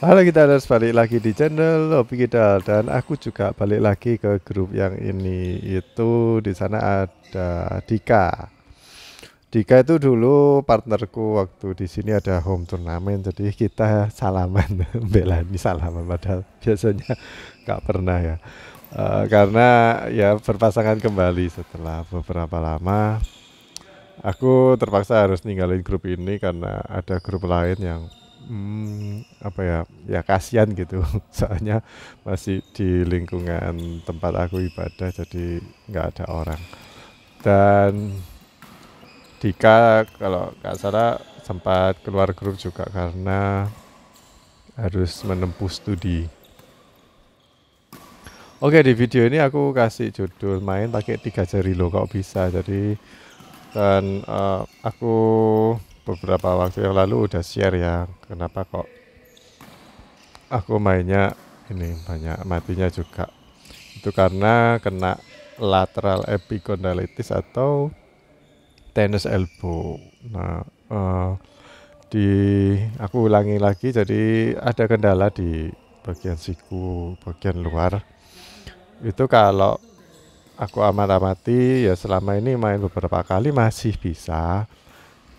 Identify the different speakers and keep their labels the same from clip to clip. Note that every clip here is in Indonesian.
Speaker 1: Halo, kita harus balik lagi di channel Hobi Kidal dan aku juga balik lagi ke grup yang ini. Itu di sana ada Dika. Dika itu dulu partnerku waktu di sini ada home turnamen, jadi kita salaman, belani salaman padahal biasanya nggak pernah ya. Karena ya berpasangan kembali setelah beberapa lama. Aku terpaksa harus ninggalin grup ini karena ada grup lain yang apa ya, ya kasihan gitu. Soalnya masih di lingkungan tempat aku ibadah, jadi nggak ada orang. Dan Dika kalau nggak salah sempat keluar grup juga karena harus menempuh studi. Oke, di video ini aku kasih judul main pakai 3 jari lo kok bisa. Jadi kan aku beberapa waktu yang lalu udah share ya kenapa kok aku mainnya ini banyak matinya juga. Itu karena kena lateral epicondylitis atau tennis elbow. Nah, di aku ulangi lagi, jadi ada kendala di bagian siku bagian luar. Itu kalau aku amat-amati ya selama ini main beberapa kali masih bisa.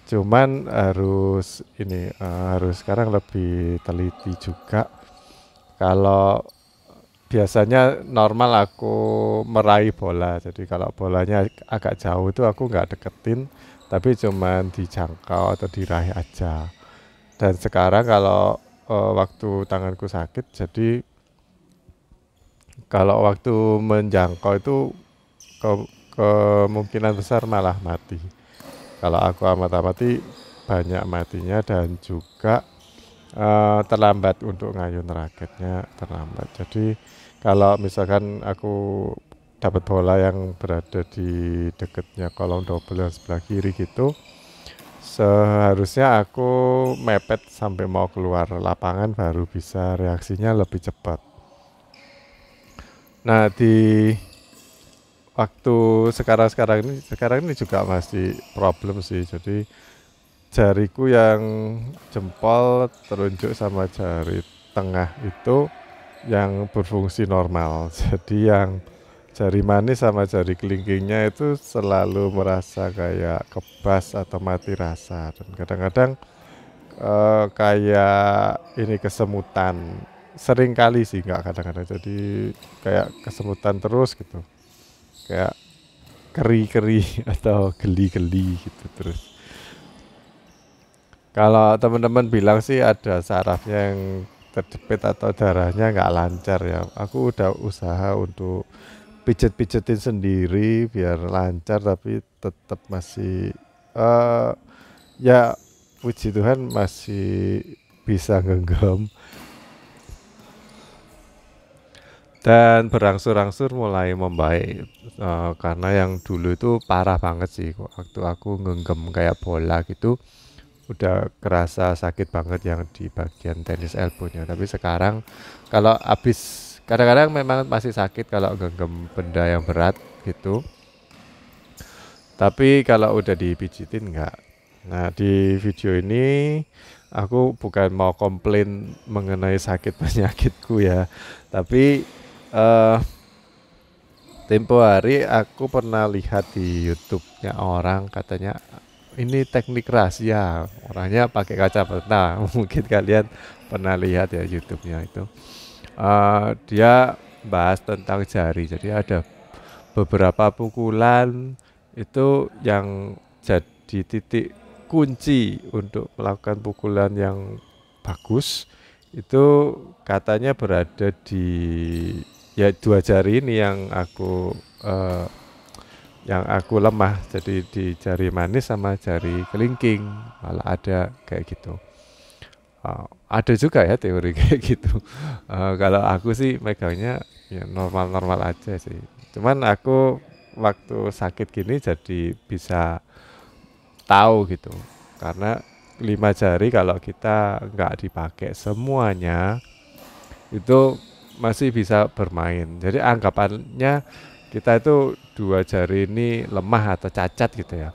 Speaker 1: Cuman harus ini harus sekarang lebih teliti juga. Kalau biasanya normal aku meraih bola. Jadi kalau bolanya agak jauh itu aku nggak deketin, tapi cuman dijangkau atau diraih aja. Dan sekarang kalau waktu tanganku sakit, jadi kalau waktu menjangkau itu ke, kemungkinan besar malah mati. Kalau aku amati banyak matinya dan juga terlambat untuk ngayun raketnya terlambat. Jadi kalau misalkan aku dapat bola yang berada di dekatnya kolong double yang sebelah kiri gitu, seharusnya aku mepet sampai mau keluar lapangan baru bisa reaksinya lebih cepat. Nah, di waktu sekarang ini juga masih problem sih. Jadi jariku yang jempol telunjuk sama jari tengah itu yang berfungsi normal. Jadi yang jari manis sama jari kelingkingnya itu selalu merasa kayak kebas atau mati rasa, dan kadang-kadang kayak ini kesemutan. Sering kali sih, nggak kadang-kadang. Jadi kayak kesemutan terus gitu. Kayak keri-keri atau geli-geli gitu terus. Kalau teman-teman bilang sih ada sarafnya yang terjepit atau darahnya nggak lancar ya. Aku udah usaha untuk pijet-pijetin sendiri biar lancar, tapi tetap masih eh ya puji Tuhan masih bisa genggam dan berangsur-angsur mulai membaik. Karena yang dulu itu parah banget sih waktu aku genggam kayak bola gitu, udah kerasa sakit banget yang di bagian tenis elbownya. Tapi sekarang kalau habis kadang-kadang memang masih sakit kalau genggam benda yang berat gitu. Tapi kalau udah dipijitin enggak. Nah, di video ini aku bukan mau komplain mengenai sakit penyakitku ya. Tapi eh tempo hari aku pernah lihat di YouTube-nya orang, katanya ini teknik rahasia, orangnya pakai kacamata. Mungkin kalian pernah lihat ya YouTube-nya itu. Dia bahas tentang jari. Jadi ada beberapa pukulan itu yang jadi titik kunci untuk melakukan pukulan yang bagus. Itu katanya berada di ya dua jari ini eh, yang aku lemah, jadi di jari manis sama jari kelingking malah ada kayak gitu. Ada juga ya teori kayak gitu. Kalau aku sih megangnya ya normal-normal aja sih. Cuman aku waktu sakit gini jadi bisa tahu gitu. Karena 5 jari kalau kita nggak dipakai semuanya itu masih bisa bermain. Jadi anggapannya kita itu 2 jari ini lemah atau cacat gitu ya.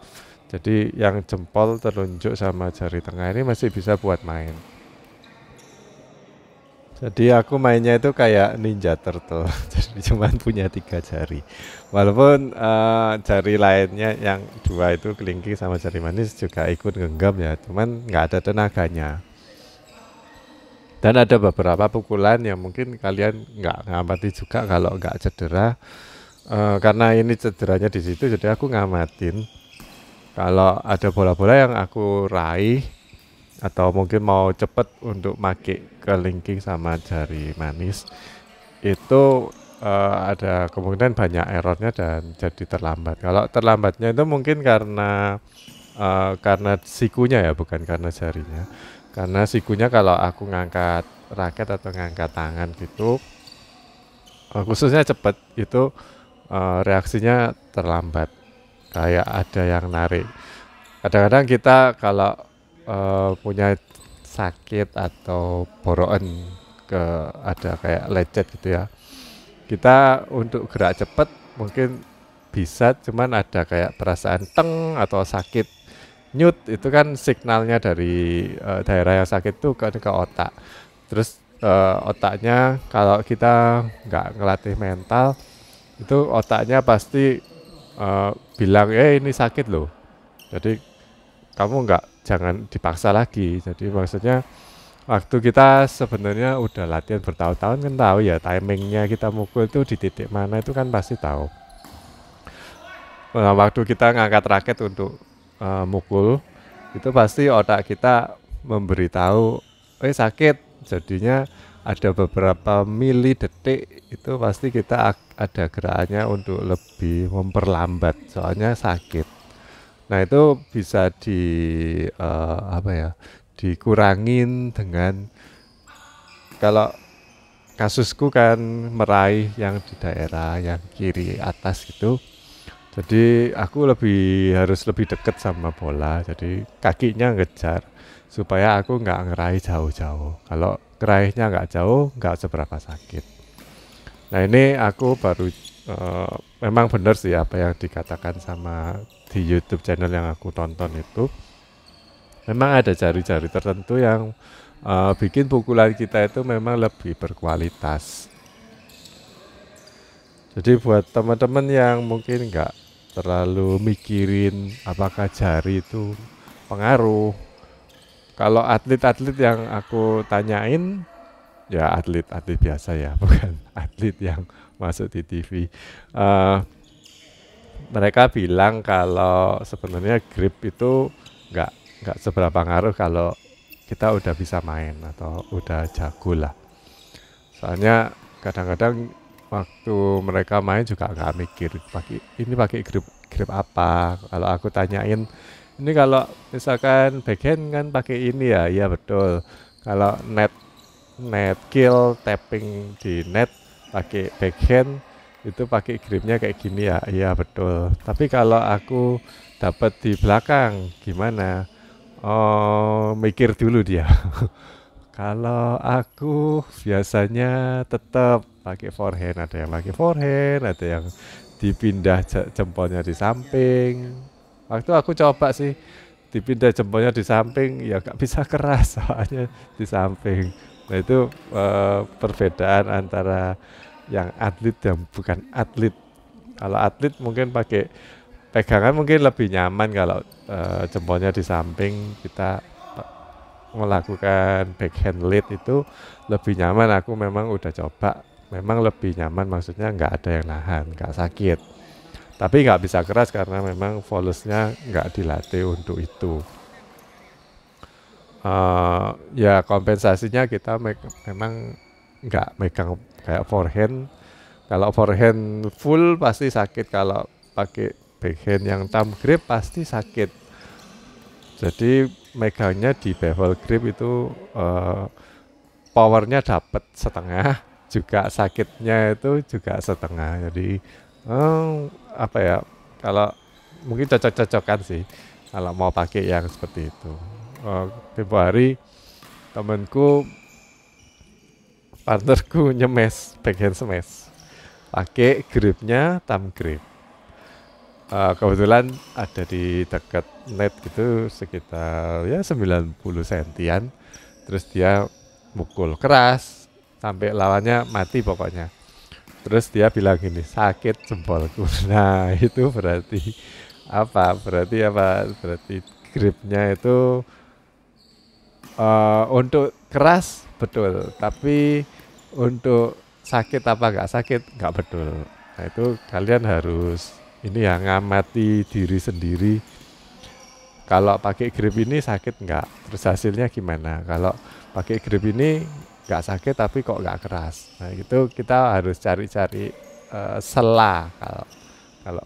Speaker 1: Jadi yang jempol, telunjuk sama jari tengah ini masih bisa buat main. Jadi aku mainnya itu kayak Ninja Turtle, jadi cuman punya 3 jari. Walaupun jari lainnya yang 2 itu kelingking sama jari manis juga ikut genggam ya, cuman nggak ada tenaganya. Dan ada beberapa pukulan yang mungkin kalian nggak ngamati juga kalau nggak cedera. Karena ini cederanya di situ, jadi aku ngamatin. Kalau ada bola-bola yang aku raih atau mungkin mau cepet untuk make kelingking sama jari manis, itu ada kemungkinan banyak errornya dan jadi terlambat. Kalau terlambatnya itu mungkin karena sikunya ya, bukan karena jarinya. Karena sikunya kalau aku ngangkat raket atau ngangkat tangan gitu, khususnya cepet itu reaksinya terlambat. Kayak ada yang narik. Kadang-kadang kita kalau punya sakit atau boroan ke ada kayak lecet gitu ya. Kita untuk gerak cepat mungkin bisa, cuman ada kayak perasaan teng atau sakit nyut, itu kan signalnya dari daerah yang sakit tuh ke otak. Terus otaknya kalau kita nggak ngelatih mental, itu otaknya pasti bilang ini sakit loh. Jadi kamu nggak, jangan dipaksa lagi. Jadi maksudnya waktu kita sebenarnya udah latihan bertahun-tahun kan tahu ya timingnya kita mukul itu di titik mana, itu kan pasti tahu. Nah, waktu kita ngangkat raket untuk mukul, itu pasti otak kita memberitahu sakit. Jadinya ada beberapa mili detik itu pasti kita ada gerakannya untuk lebih memperlambat soalnya sakit. Nah itu bisa apa ya, dikurangin dengan, kalau kasusku kan meraih yang di daerah yang kiri atas gitu. Jadi aku harus lebih dekat sama bola. Jadi kakinya ngejar supaya aku nggak ngeraih jauh-jauh. Kalau ngeraihnya nggak jauh, nggak seberapa sakit. Nah ini aku baru memang benar sih apa yang dikatakan sama di YouTube channel yang aku tonton itu. Memang ada jari-jari tertentu yang bikin pukulan kita itu memang lebih berkualitas. Jadi buat teman-teman yang mungkin nggak terlalu mikirin apakah jari itu pengaruh. Kalau atlet-atlet yang aku tanyain, ya atlet-atlet biasa ya, bukan atlet yang masuk di TV. Mereka bilang kalau sebenarnya grip itu nggak seberapa ngaruh kalau kita udah bisa main atau udah jago lah. Soalnya kadang-kadang waktu mereka main juga nggak mikir pakai grip apa. Kalau aku tanyain, ini kalau misalkan backhand kan pakai ini ya, iya betul. Kalau net kill tapping di net pakai backhand itu pakai gripnya kayak gini ya, iya betul. Tapi kalau aku dapat di belakang gimana? Oh, mikir dulu dia. Kalau aku biasanya tetap pakai forehand, ada yang pakai forehand, ada yang dipindah jempolnya di samping. Waktu aku coba sih dipindah jempolnya di samping, ya gak bisa keras soalnya di samping. Nah itu perbedaan antara yang atlet dan bukan atlet. Kalau atlet mungkin pakai pegangan mungkin lebih nyaman kalau jempolnya di samping, kita melakukan backhand lead itu lebih nyaman. Aku memang udah coba, memang lebih nyaman, maksudnya nggak ada yang nahan, nggak sakit. Tapi nggak bisa keras karena memang volumenya nggak dilatih untuk itu. Ya kompensasinya kita memang nggak megang kayak forehand. Kalau forehand full pasti sakit, kalau pakai backhand yang thumb grip pasti sakit. Jadi megangnya di bevel grip itu powernya dapat setengah, juga sakitnya itu juga setengah. Jadi apa ya, kalau mungkin cocok-cocokan sih kalau mau pakai yang seperti itu. Tempo hari temanku, partnerku nyemes backhand smash pakai gripnya thumb grip. Kebetulan ada di dekat net gitu sekitar ya 90 sentian. Terus dia mukul keras, sampai lawannya mati pokoknya. Terus dia bilang gini, sakit jempolku. Nah itu berarti apa? Berarti gripnya itu untuk keras betul, tapi untuk sakit apa nggak sakit nggak betul. Nah itu kalian harus ini ya, ngamati diri sendiri. Kalau pakai grip ini sakit nggak? Terus hasilnya gimana? Kalau pakai grip ini nggak sakit tapi kok nggak keras. Nah itu kita harus cari-cari sela. Kalau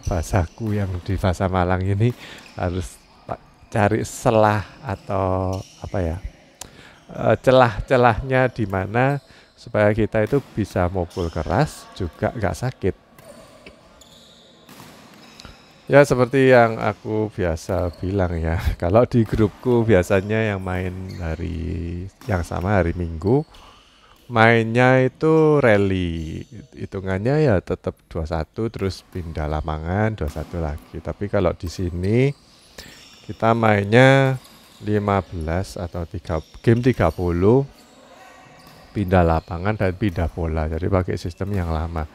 Speaker 1: bahasaku yang di bahasa Malang ini harus cari selah atau apa ya, celah-celahnya di mana supaya kita itu bisa mukul keras juga nggak sakit. Ya seperti yang aku biasa bilang ya, kalau di grupku biasanya yang main hari yang sama hari Minggu, mainnya itu rally, hitungannya ya tetap 21 terus pindah lapangan 21 lagi. Tapi kalau di sini kita mainnya 15 atau game 30, pindah lapangan dan pindah bola. Jadi pakai sistem yang lama.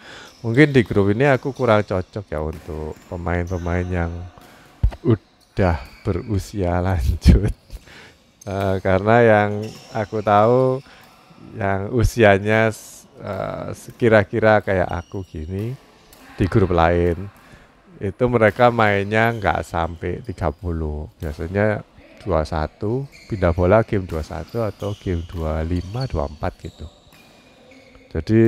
Speaker 1: Mungkin di grup ini aku kurang cocok ya untuk pemain-pemain yang udah berusia lanjut. Karena yang aku tahu yang usianya kira-kira kayak aku gini di grup lain itu mereka mainnya nggak sampai 30, biasanya 21, pindah bola game 21 atau game 25, 24 gitu. Jadi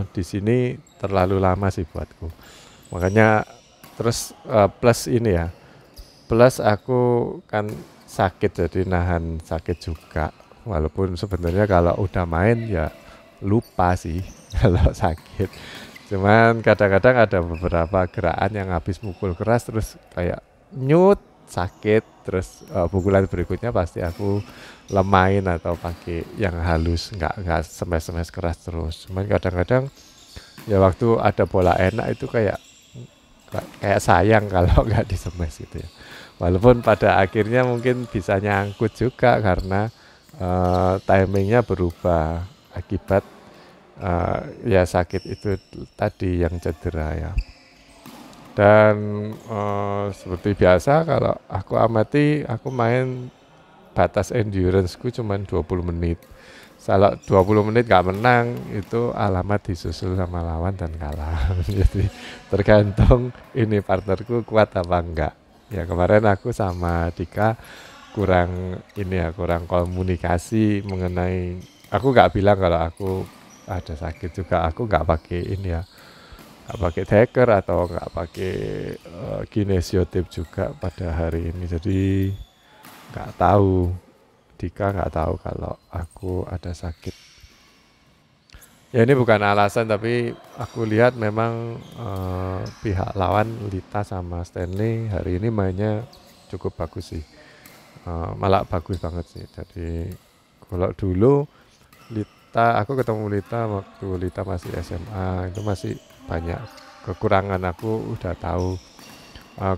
Speaker 1: di sini terlalu lama sih buatku. Makanya terus plus ini ya, plus aku kan sakit jadi nahan sakit juga. Walaupun sebenarnya kalau udah main ya lupa sih kalau sakit. Cuman kadang-kadang ada beberapa gerakan yang habis mukul keras terus kayak nyut sakit, terus pukulan berikutnya pasti aku lemain atau pakai yang halus, nggak smash keras terus. Cuman kadang-kadang ya waktu ada bola enak itu kayak sayang kalau nggak di smash gitu ya. Walaupun pada akhirnya mungkin bisa nyangkut juga karena timingnya berubah akibat ya sakit itu tadi yang cedera ya. Dan seperti biasa kalau aku amati, aku main batas endurance-ku cuma 20 menit. Kalau 20 menit gak menang, itu alamat disusul sama lawan dan kalah. Jadi tergantung ini partnerku kuat apa enggak. Ya kemarin aku sama Dika kurang komunikasi mengenai, aku gak bilang kalau aku ada sakit juga, aku gak pakai ini ya, nggak pakai tracker atau nggak pakai kinesiotip juga pada hari ini. Jadi nggak tahu, Dika nggak tahu kalau aku ada sakit. Ya ini bukan alasan, tapi aku lihat memang pihak lawan Lita sama Stanley hari ini mainnya cukup bagus sih, malah bagus banget sih. Jadi kalau dulu aku ketemu Lita waktu Lita masih SMA, itu masih banyak kekurangan, aku udah tahu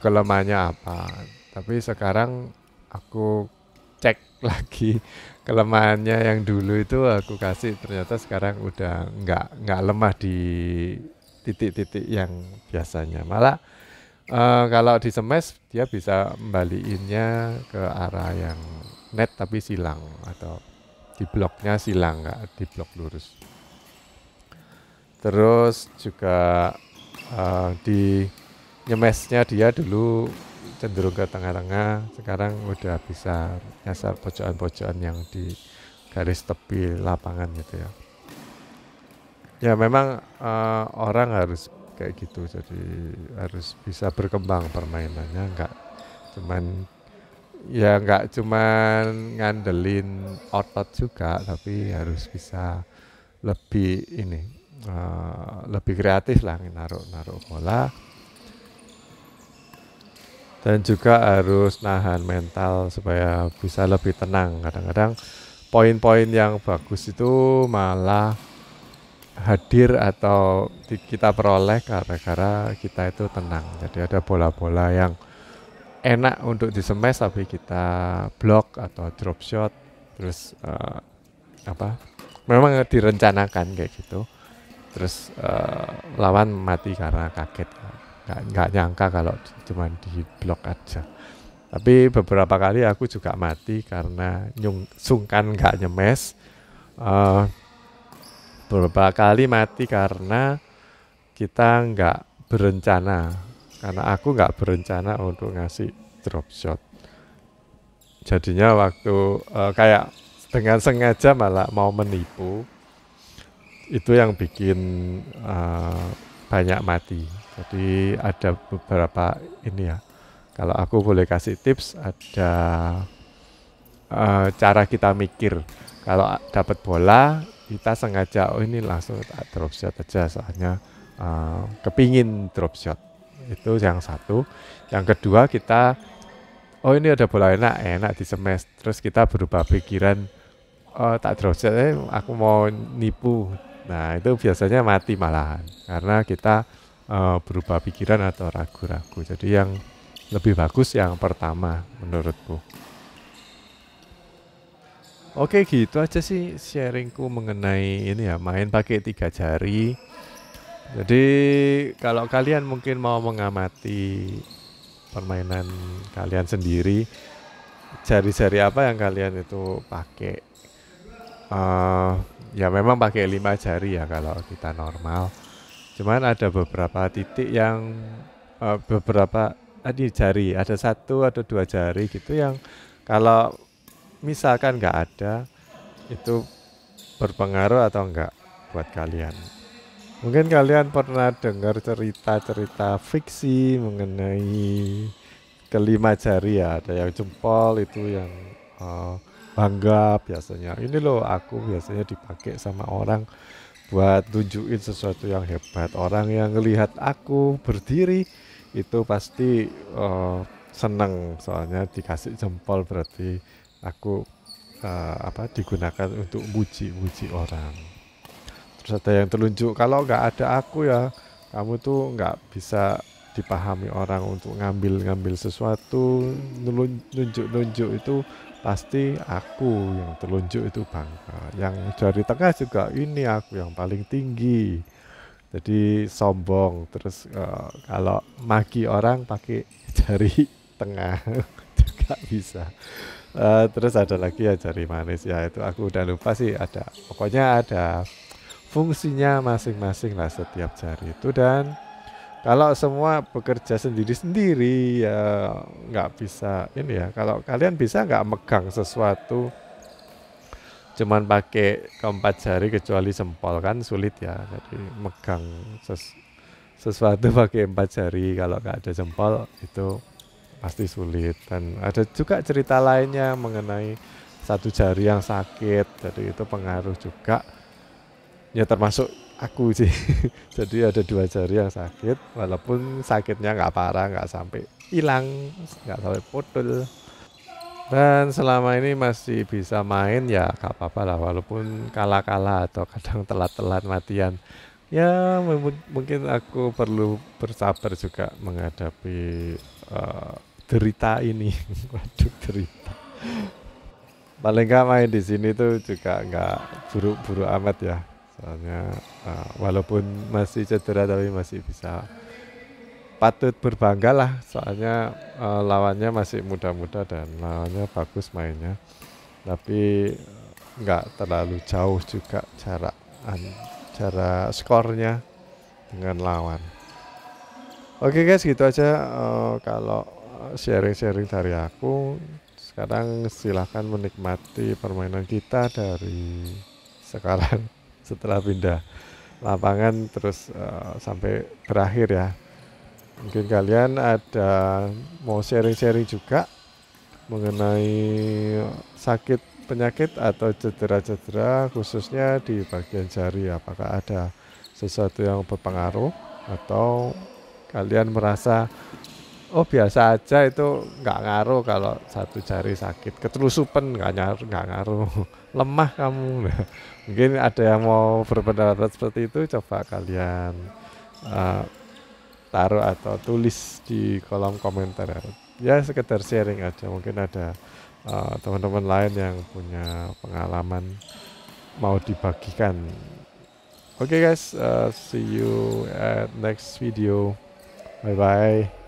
Speaker 1: kelemahannya apa. Tapi sekarang aku cek lagi kelemahannya yang dulu itu aku kasih, ternyata sekarang udah nggak lemah di titik-titik yang biasanya. Malah kalau di smash dia bisa kembaliinnya ke arah yang net tapi silang, atau di bloknya silang, nggak di blok lurus. Terus juga di nyemesnya dia dulu cenderung ke tengah-tengah, sekarang udah bisa nyasar pojokan-pojokan yang di garis tepi lapangan gitu ya. Ya memang orang harus kayak gitu, jadi harus bisa berkembang permainannya, nggak cuman ngandelin otot juga, tapi harus bisa lebih lebih kreatif lah, naruh bola, dan juga harus nahan mental supaya bisa lebih tenang. Kadang-kadang poin-poin yang bagus itu malah hadir atau kita peroleh gara-gara kita itu tenang. Jadi ada bola-bola yang enak untuk di smash tapi kita block atau drop shot, terus apa memang direncanakan kayak gitu. Terus lawan mati karena kaget, nggak nyangka kalau cuma di blok aja. Tapi beberapa kali aku juga mati karena sungkan nggak nyemes. Uh, Beberapa kali mati karena kita nggak berencana, karena aku nggak berencana untuk ngasih drop shot. Jadinya waktu kayak dengan sengaja malah mau menipu, itu yang bikin banyak mati. Jadi ada beberapa ini ya, kalau aku boleh kasih tips, ada cara kita mikir. Kalau dapat bola, kita sengaja, oh ini langsung drop shot aja, soalnya kepingin drop shot. Itu yang satu. Yang kedua, kita, oh ini ada bola enak di smash. Terus kita berubah pikiran, oh tak drop shot, aku mau nipu. Nah itu biasanya mati malahan, karena kita berubah pikiran atau ragu-ragu. Jadi yang lebih bagus yang pertama menurutku. Oke, gitu aja sih sharingku mengenai ini ya, main pakai 3 jari. Jadi kalau kalian mungkin mau mengamati permainan kalian sendiri, jari-jari apa yang kalian itu pakai? Ya memang pakai 5 jari ya kalau kita normal. Cuman ada beberapa titik yang beberapa jari, ada 1 atau 2 jari gitu yang kalau misalkan nggak ada, itu berpengaruh atau enggak buat kalian. Mungkin kalian pernah dengar cerita-cerita fiksi mengenai kelima jari ya. Ada yang jempol itu yang bangga biasanya. Ini loh aku biasanya dipakai sama orang buat tunjukin sesuatu yang hebat. Orang yang ngelihat aku berdiri itu pasti seneng, soalnya dikasih jempol berarti aku digunakan untuk muji-muji orang. Terus ada yang telunjuk, kalau nggak ada aku ya kamu tuh nggak bisa dipahami orang untuk ngambil sesuatu, nunjuk itu pasti aku yang telunjuk itu bangga. Yang dari tengah juga ini aku yang paling tinggi. Jadi sombong. Terus kalau maki orang pakai jari tengah juga bisa. Terus ada lagi ya jari manis ya, itu aku udah lupa sih, ada pokoknya ada fungsinya masing-masing lah setiap jari itu. Dan kalau semua bekerja sendiri-sendiri ya nggak bisa ini ya. Kalau kalian bisa nggak megang sesuatu cuman pakai keempat jari kecuali jempol, kan sulit ya. Jadi megang sesuatu pakai 4 jari kalau nggak ada jempol itu pasti sulit. Dan ada juga cerita lainnya mengenai 1 jari yang sakit, jadi itu pengaruh juga ya, termasuk aku sih. Jadi ada 2 jari yang sakit, walaupun sakitnya nggak parah, nggak sampai hilang, nggak sampai putus. Dan selama ini masih bisa main ya nggak apa-apa lah, walaupun kalah-kalah atau kadang telat-telat matian. Ya mungkin aku perlu bersabar juga menghadapi derita ini. Waduh, derita. Paling nggak main di sini tuh juga nggak buruk-buruk amat ya. Soalnya walaupun masih cedera tapi masih bisa, patut berbangga lah. Soalnya lawannya masih muda-muda dan lawannya bagus mainnya. Tapi nggak terlalu jauh juga cara skornya dengan lawan. Oke guys, gitu aja kalau sharing-sharing dari aku. Sekarang silahkan menikmati permainan kita dari sekarang setelah pindah lapangan terus sampai berakhir ya. Mungkin kalian ada mau sharing-sharing juga mengenai sakit penyakit atau cedera-cedera khususnya di bagian jari. Apakah ada sesuatu yang berpengaruh atau kalian merasa oh biasa aja, itu nggak ngaruh kalau 1 jari sakit, ketelusupan nggak ngaruh, lemah kamu. Mungkin ada yang mau berpendapat seperti itu, coba kalian taruh atau tulis di kolom komentar ya, sekedar sharing aja. Mungkin ada teman-teman lain yang punya pengalaman mau dibagikan. Oke guys, see you at next video. Bye bye.